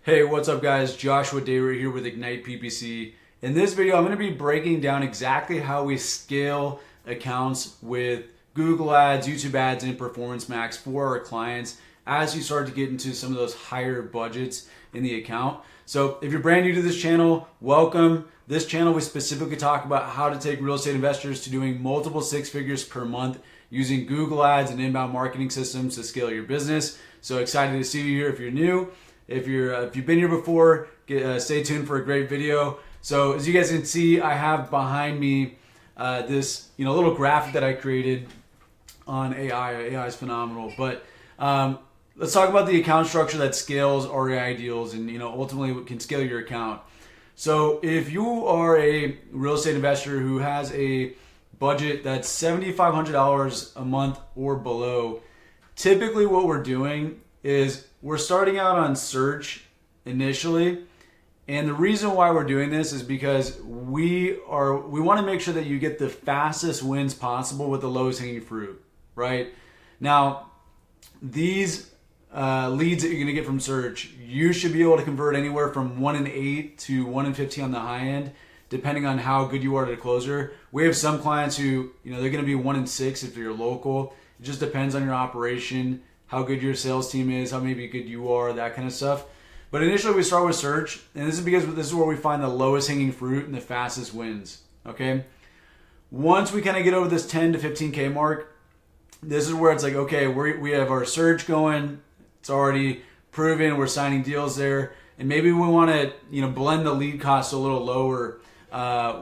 Hey, what's up guys? Joshua Dayrit here with Ignite PPC. In this video, I'm going to be breaking down exactly how we scale accounts with Google Ads, YouTube Ads, and Performance Max for our clients as you start to get into some of those higher budgets in the account. So if you're brand new to this channel, welcome. This channel, we specifically talk about how to take real estate investors to doing multiple six figures per month using Google Ads and inbound marketing systems to scale your business. So excited to see you here if you're new. If you've been here before, stay tuned for a great video. So as you guys can see, I have behind me this little graphic that I created on AI. AI is phenomenal, but let's talk about the account structure that scales REI deals and ultimately can scale your account. So if you are a real estate investor who has a budget that's $7,500 a month or below, typically what we're doing is we're starting out on search initially. And the reason why we're doing this is because we want to make sure that you get the fastest wins possible with the lowest hanging fruit, right? Now, these leads that you're going to get from search, you should be able to convert anywhere from 1 in 8 to 1 in 15 on the high end, depending on how good you are to closer. We have some clients who, they're going to be 1 in 6 if you're local. It just depends on your operation, how good your sales team is, how maybe good you are, that kind of stuff. But initially we start with search, and this is because this is where we find the lowest hanging fruit and the fastest wins, okay? Once we kind of get over this 10 to 15K mark, this is where it's like, okay, we have our search going, it's already proven, we're signing deals there, and maybe we want to blend the lead cost a little lower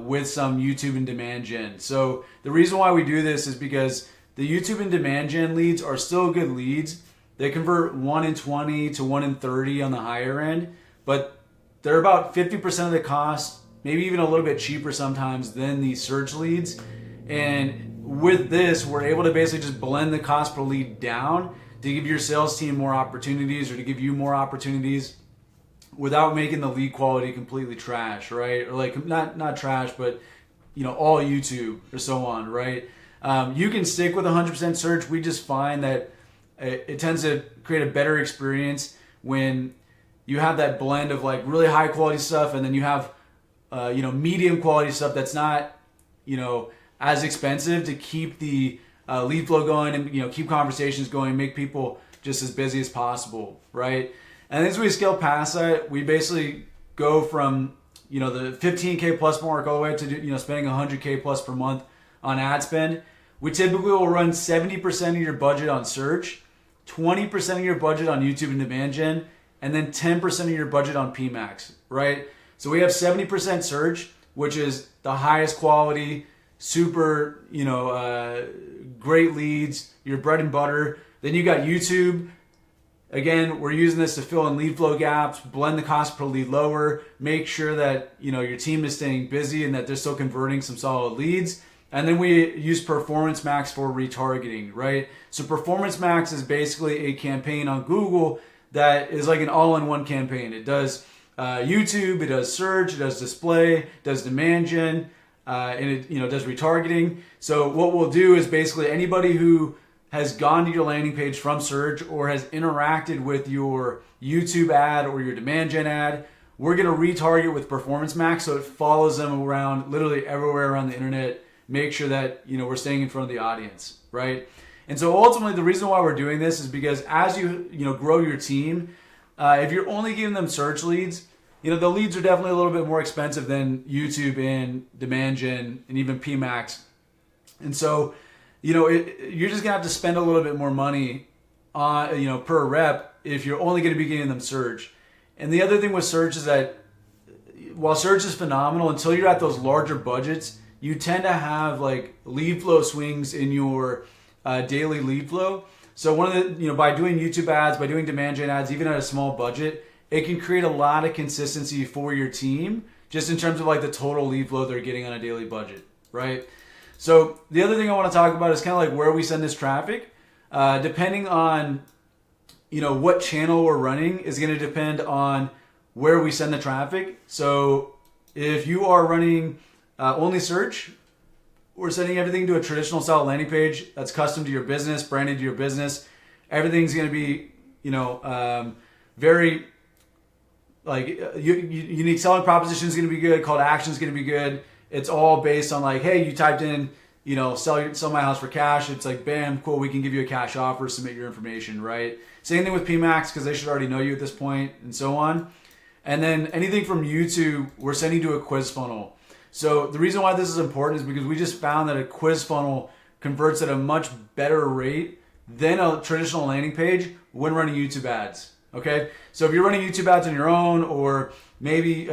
with some YouTube and demand gen. So the reason why we do this is because the YouTube and demand gen leads are still good leads. They convert 1 in 20 to 1 in 30 on the higher end, but they're about 50% of the cost, maybe even a little bit cheaper sometimes than the search leads. And with this, we're able to basically just blend the cost per lead down to give your sales team more opportunities or to give you more opportunities without making the lead quality completely trash, right? Or like not trash, but all YouTube or so on, right? You can stick with 100% search. We just find that it tends to create a better experience when you have that blend of like really high quality stuff, and then you have medium quality stuff that's not as expensive to keep the lead flow going and keep conversations going, make people just as busy as possible, right? And as we scale past that, we basically go from the 15K plus mark all the way to spending 100K plus per month on ad spend. We typically will run 70% of your budget on search, 20% of your budget on YouTube and demand gen, and then 10% of your budget on PMax, right? So we have 70% search, which is the highest quality, super, great leads, your bread and butter. Then you got YouTube. Again, we're using this to fill in lead flow gaps, blend the cost per lead lower, make sure that your team is staying busy and that they're still converting some solid leads. And then we use Performance Max for retargeting, right? So Performance Max is basically a campaign on Google that is like an all-in-one campaign. It does YouTube, it does search, it does display, it does demand gen, and it does retargeting. So what we'll do is basically anybody who has gone to your landing page from search or has interacted with your YouTube ad or your demand gen ad, we're going to retarget with Performance Max so it follows them around literally everywhere around the internet. Make sure that we're staying in front of the audience, right? And so ultimately the reason why we're doing this is because as you grow your team, if you're only giving them search leads, the leads are definitely a little bit more expensive than YouTube and demand gen and even PMax. And so you're just gonna have to spend a little bit more money on per rep if you're only going to be giving them search. And the other thing with search is that while search is phenomenal, until you're at those larger budgets, you tend to have like lead flow swings in your daily lead flow. So one of the, by doing YouTube ads, by doing demand gen ads, even at a small budget, it can create a lot of consistency for your team, just in terms of like the total lead flow they're getting on a daily budget, right? So the other thing I want to talk about is kind of like where we send this traffic. Depending on, what channel we're running is going to depend on where we send the traffic. So if you are running only search, we're sending everything to a traditional style landing page that's custom to your business, branded to your business. Everything's going to be, very unique selling proposition is going to be good. Call to action is going to be good. It's all based on like, hey, you typed in, sell my house for cash. It's like, bam, cool. We can give you a cash offer. Submit your information, right? Same thing with PMAX because they should already know you at this point, and so on. And then anything from YouTube, we're sending you to a quiz funnel. So the reason why this is important is because we just found that a quiz funnel converts at a much better rate than a traditional landing page when running YouTube ads. Okay, so if you're running YouTube ads on your own, or maybe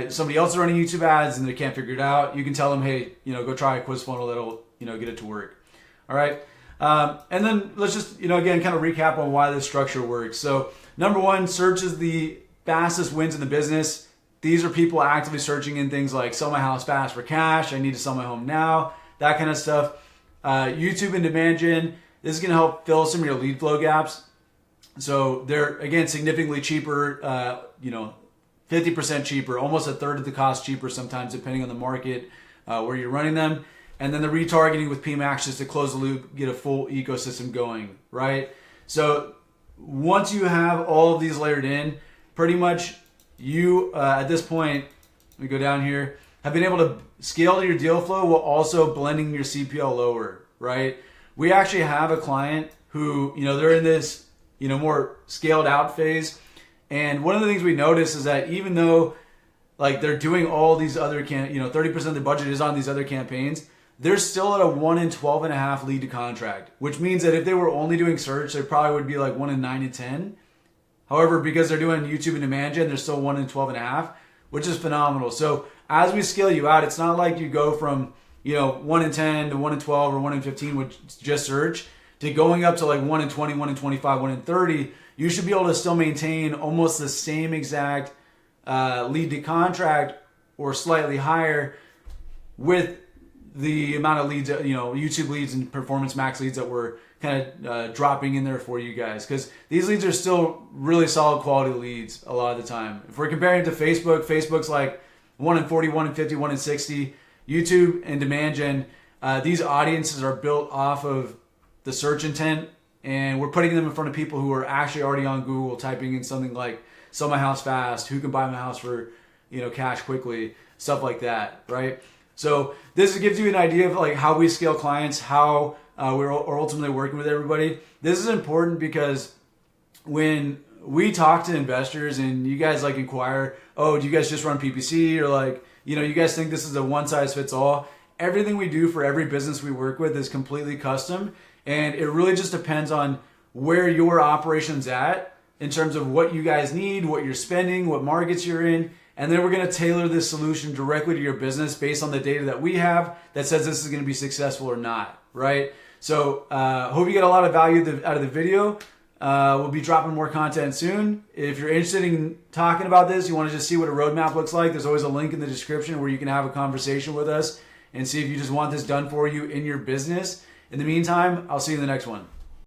somebody else is running YouTube ads and they can't figure it out, you can tell them, hey, go try a quiz funnel that'll get it to work. All right, and then let's just again kind of recap on why this structure works. So number one, search is the fastest wins in the business. These are people actively searching in things like sell my house fast for cash, I need to sell my home now, that kind of stuff. YouTube and demand gen, this is going to help fill some of your lead flow gaps. So they're, again, significantly cheaper, 50% cheaper, almost a third of the cost cheaper sometimes, depending on the market where you're running them. And then the retargeting with PMAX just to close the loop, get a full ecosystem going, right? So once you have all of these layered in, pretty much you, at this point, let me go down here, have been able to scale your deal flow while also blending your CPL lower, right? We actually have a client who, they're in this, more scaled out phase. And one of the things we notice is that even though like they're doing all these other 30% of the budget is on these other campaigns, they're still at a 1 in 12.5 lead to contract, which means that if they were only doing search, they probably would be like 1 in 9 to 10. However, because they're doing YouTube and demand gen, they're still 1 in 12.5, which is phenomenal. So as we scale you out, it's not like you go from 1 in 10 to 1 in 12 or 1 in 15 with just search to going up to like 1 in 20, 1 in 25, 1 in 30. You should be able to still maintain almost the same exact lead to contract or slightly higher with the amount of leads, YouTube leads and Performance Max leads that we're kind of dropping in there for you guys. Because these leads are still really solid quality leads a lot of the time. If we're comparing it to Facebook, Facebook's like 1 in 40, 1 in 50, 1 in 60. YouTube and demand gen, these audiences are built off of the search intent, and we're putting them in front of people who are actually already on Google typing in something like sell my house fast, who can buy my house for cash quickly, stuff like that, right? So this gives you an idea of like how we scale clients, how we're ultimately working with everybody. This is important because when we talk to investors and you guys like inquire, oh, do you guys just run PPC, or like you guys think this is a one size fits all? Everything we do for every business we work with is completely custom. And it really just depends on where your operation's at in terms of what you guys need, what you're spending, what markets you're in. And then we're going to tailor this solution directly to your business based on the data that we have that says this is going to be successful or not, right? So hope you get a lot of value out of the video. We'll be dropping more content soon. If you're interested in talking about this, you want to just see what a roadmap looks like, there's always a link in the description where you can have a conversation with us and see if you just want this done for you in your business. In the meantime, I'll see you in the next one.